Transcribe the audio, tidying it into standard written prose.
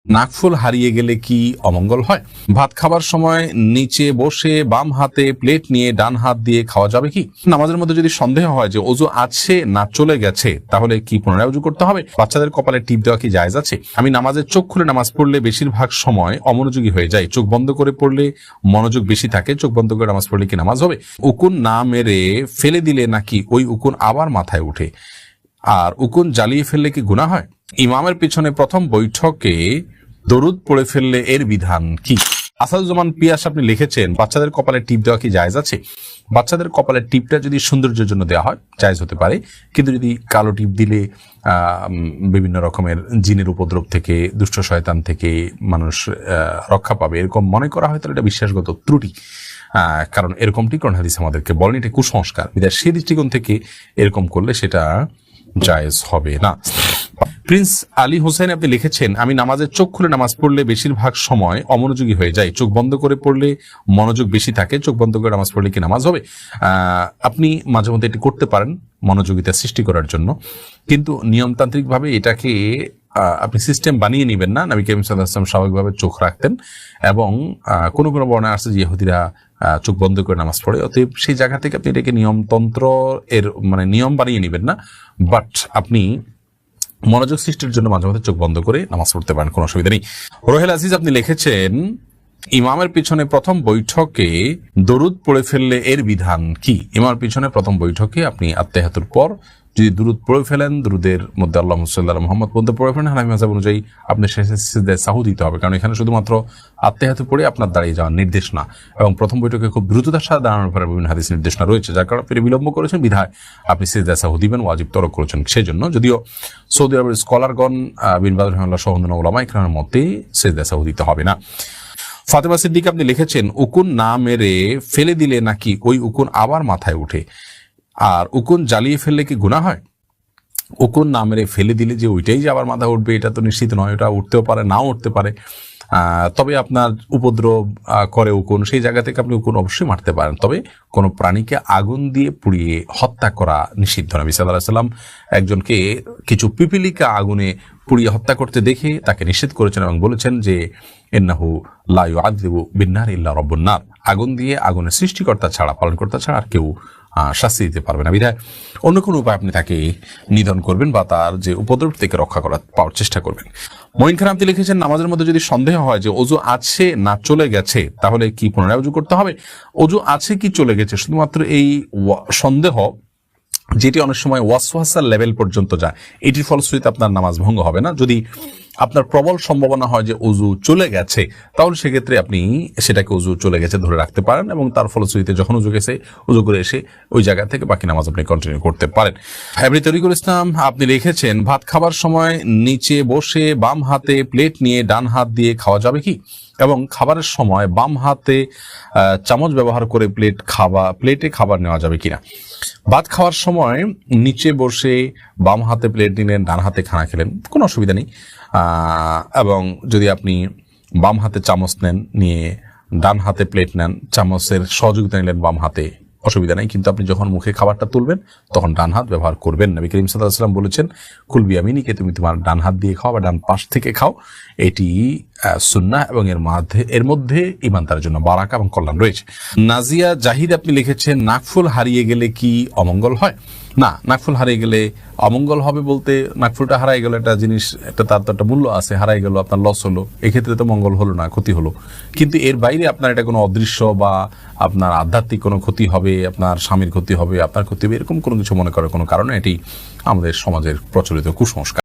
নাকফুল হারিয়ে গেলে কি অমঙ্গল হয়? ভাত খাবার সময় নিচে বসে বাম হাতে প্লেট নিয়ে ডান হাত দিয়ে খাওয়া যাবে কি? নামাজের মধ্যে যদি সন্দেহ হয় যে ওযু আছে না চলে গেছে, তাহলে কি পুনরায় ওযু করতে হবে? বাচ্চাদের কপালে টিপ দেওয়া কি জায়েজ আছে? আমি নামাজের চোখ খুলে নামাজ পড়লে বেশিরভাগ সময় অমনোযোগী হয়ে যাই, চোখ বন্ধ করে পড়লে মনোযোগ বেশি থাকে, চোখ বন্ধ করে নামাজ পড়লে কি নামাজ হবে? উকুন না মেরে ফেলে দিলে নাকি ওই উকুন আবার মাথায় উঠে? আর উকুন জ্বালিয়ে ফেললে কি গুনাহ হয়? ইমামের পিছনে প্রথম বৈঠকে দরুদ পড়ে ফেললে এর বিধান কি? আসাদুজ্জামান পিয়াস আপনি লিখেছেন, বাচ্চাদের কপালে টিপ দেওয়া কি জায়েজ আছে? বাচ্চাদের কপালে টিপটা যদি সৌন্দর্যের জন্য দেওয়া হয় জায়েজ হতে পারে, কিন্তু যদি কালো টিপ দিলে বিভিন্ন রকমের জিনের উপদ্রব থেকে, দুষ্ট শয়তান থেকে মানুষ রক্ষা পাবে এরকম মনে করা হয়, তাহলে এটা বিশ্বাসগত ত্রুটি। কারণ এরকমটি কোরআন হাদিস আমাদেরকে বলেন, এটা কুসংস্কার। বিধায় সেই দৃষ্টিকোণ থেকে এরকম করলে সেটা জায়েজ হবে না। প্রিন্স আলী হোসেন আপনি লিখেছেন, আমি নামাজের চোখ খুলে নামাজ পড়লে বেশিরভাগ সময় অমনোযোগী হয়ে যাই, চোখ বন্ধ করে পড়লে মনোযোগ বেশি থাকে, চোখ বন্ধ করে নামাজ পড়লে কি নামাজ হবে? আপনি মাঝে মধ্যে এটি করতে পারেন মনোযোগিতা সৃষ্টি করার জন্য, কিন্তু নিয়মতান্ত্রিকভাবে এটাকে আপনি সিস্টেম বানিয়ে নেবেন না। নবী করিম সাল্লাল্লাহু আলাইহি ওয়াসাল্লাম স্বাভাবিকভাবে চোখ রাখতেন, এবং কোনো কোনো বর্ণনা আছে যে ইহুদিরা চোখ বন্ধ করে নামাজ পড়ে। অতএব সেই জায়গা থেকে আপনি এটাকে নিয়মতন্ত্র এর নিয়ম বানিয়ে নেবেন না, বাট আপনি মনোযোগ সৃষ্টির জন্য মাঝে মাঝে চোখ বন্ধ করে নামাজ পড়তে পারেন, কোনো অসুবিধা নেই। রোহেল আজিজ আপনি লিখেছেন, ইমামের পিছনে প্রথম বৈঠকে দরুদ পড়ে ফেললে এর বিধান কি? ইমামের পিছনে প্রথম বৈঠকে আপনি আত্তাহিয়াতুর পর যদি দুরুদ পড়ে ফেলেন, দুরুদের মধ্যে আল্লাহুম্মা সাল্লি আলা মুহাম্মদ পর্যন্ত পড়ে ফেলেন, হানাফি মাযহাব অনুযায়ী আপনি শেষে সিজদায়ে সাহু দিতে হবে, কারণ এখানে শুধুমাত্র আত্তাহিয়াতু পড়ে আপনার দাঁড়িয়ে যাওয়ার নির্দেশ না, এবং প্রথম বৈঠকে খুব দ্রুততার সাথে দাঁড়ানোর পরে বিভিন্ন হাদিস নির্দেশনা রয়েছে, যার কারণে আপনি বিলম্ব করেছেন বিধায় আপনি সিজদায়ে সাহু দিবেন, ওয়াজিব তরক করেছেন। সেই জন্য যদিও সৌদি আরবের স্কলারগণ বিন বাজ রাহিমাহুল্লাহ সহ অন্যান্য উলামা ইকরামের মতে সিজদায়ে সাহু দিতে হবে না। ফাতেমা সিদ্দিকা আপনি লিখেছেন, উকুন না মেরে ফেলে দিলে নাকি ওই উকুন আবার মাথায় উঠে? আর উকুন জ্বালিয়ে ফেললে কি গুনাহ হয়? উকুন না মেরে ফেলে দিলে যে ওইটাই যে আবার মাথা উঠবে এটা তো নিশ্চিত নয়, ওটা উঠতেও পারে নাও উঠতে পারে। তবে আপনার উপদ্রব করে উকুন, সেই জায়গা থেকে আপনি উকুন অবশ্যই মারতে পারেন, তবে কোনো প্রাণীকে আগুন দিয়ে পুড়িয়ে হত্যা করা নিষিদ্ধ। নবী সাল্লাল্লাহু আলাইহি ওয়াসাল্লাম একজনকে কিছু পিপিলিকা আগুনে পুড়িয়ে হত্যা করতে দেখে তাকে নিষেধ করেছেন এবং বলেছেন যে ইন্নাহু লা ইউআযযিবু বিন-নার ইল্লা রাব্বুন নার, আগুন দিয়ে আগুনের সৃষ্টিকর্তা ছাড়া, পালনকর্তা ছাড়া আর কেউ শাস্তি দিতে পারবে না। বিধায় অন্য কোনো উপায় আপনি তাকে নিধন করবেন বা তার যে উপদ্রব থেকে রক্ষা পাওয়ার চেষ্টা করবেন। মঈন খান আপনি লিখেছেন, নামাজের মধ্যে যদি সন্দেহ হয় যে ওযু আছে না চলে গেছে, তাহলে কি পুনরায় ওযু করতে হবে? ওযু আছে কি চলে গেছে, শুধুমাত্র এই সন্দেহ যেটি অনেক সময় ওয়াসওয়াসার লেভেল পর্যন্ত যায়, এটির ফলশ্রুতিতে আপনার নামাজ ভঙ্গ হবে না। যদি আপনার প্রবল সম্ভাবনা হয় যে ওযু চলে গেছে, তাহলে সেক্ষেত্রে আপনি সেটাকে ওযু চলে গেছে ধরে রাখতে পারেন, এবং তার ফলশ্রুতিতে যখন ওযু গেছে ওযু করে এসে ওই জায়গা থেকে বাকি নামাজ আপনি কন্টিনিউ করতে পারেন। হাবিব তরিকুল ইসলাম আপনি লিখেছেন, ভাত খাবার সময় নিচে বসে বাম হাতে প্লেট নিয়ে ডান হাত দিয়ে খাওয়া যাবে কি? এবং খাবারের সময় বাম হাতে চামচ ব্যবহার করে প্লেটে খাবার নেওয়া যাবে কিনা? ভাত খাওয়ার সময় নিচে বসে বাম হাতে প্লেট নিলেন, ডান হাতে খানা খেলেন, কোনো অসুবিধা নেই। এবং যদি আপনি বাম হাতে চামচ নেন, নিয়ে ডান হাতে প্লেট নেন, চামচের সহযোগিতা নিলেন বাম হাতে, অসুবিধা নেই, কিন্তু আপনি যখন মুখে খাবারটা তুলবেন তখন ডান হাত ব্যবহার করবেন। নবী করিম সাল্লাল্লাহু আলাইহি ওয়াসাল্লাম বলেছেন, কুল বিয়ামিনিকে, তুমি তোমার ডান হাত দিয়ে খাও বা ডান পাশ থেকে খাও, এটি সুন্নাহ এবং এর মধ্যে ইমানদারের জন্য বারাকা এবং কল্যাণ রয়েছে। নাজিয়া জাহিদ আপনি লিখেছেন, নাকফুল হারিয়ে গেলে কি অমঙ্গল হয়? না, নাকফুল হারিয়ে গেলে অমঙ্গল হবে বলতে, নাকফুলটা হারাই গেল একটা জিনিস, তার তো একটা মূল্য আছে, হারাই গেল, আপনার লস হলো, এক্ষেত্রে তো মঙ্গল হলো না, ক্ষতি হলো। কিন্তু এর বাইরে আপনার এটা কোনো অদৃশ্য বা আপনার আধ্যাত্মিক কোনো ক্ষতি হবে, আপনার স্বামীর ক্ষতি হবে, আপনার ক্ষতি হবে, এরকম কোনো কিছু মনে করার কোনো কারণে এটি আমাদের সমাজের প্রচলিত কুসংস্কার।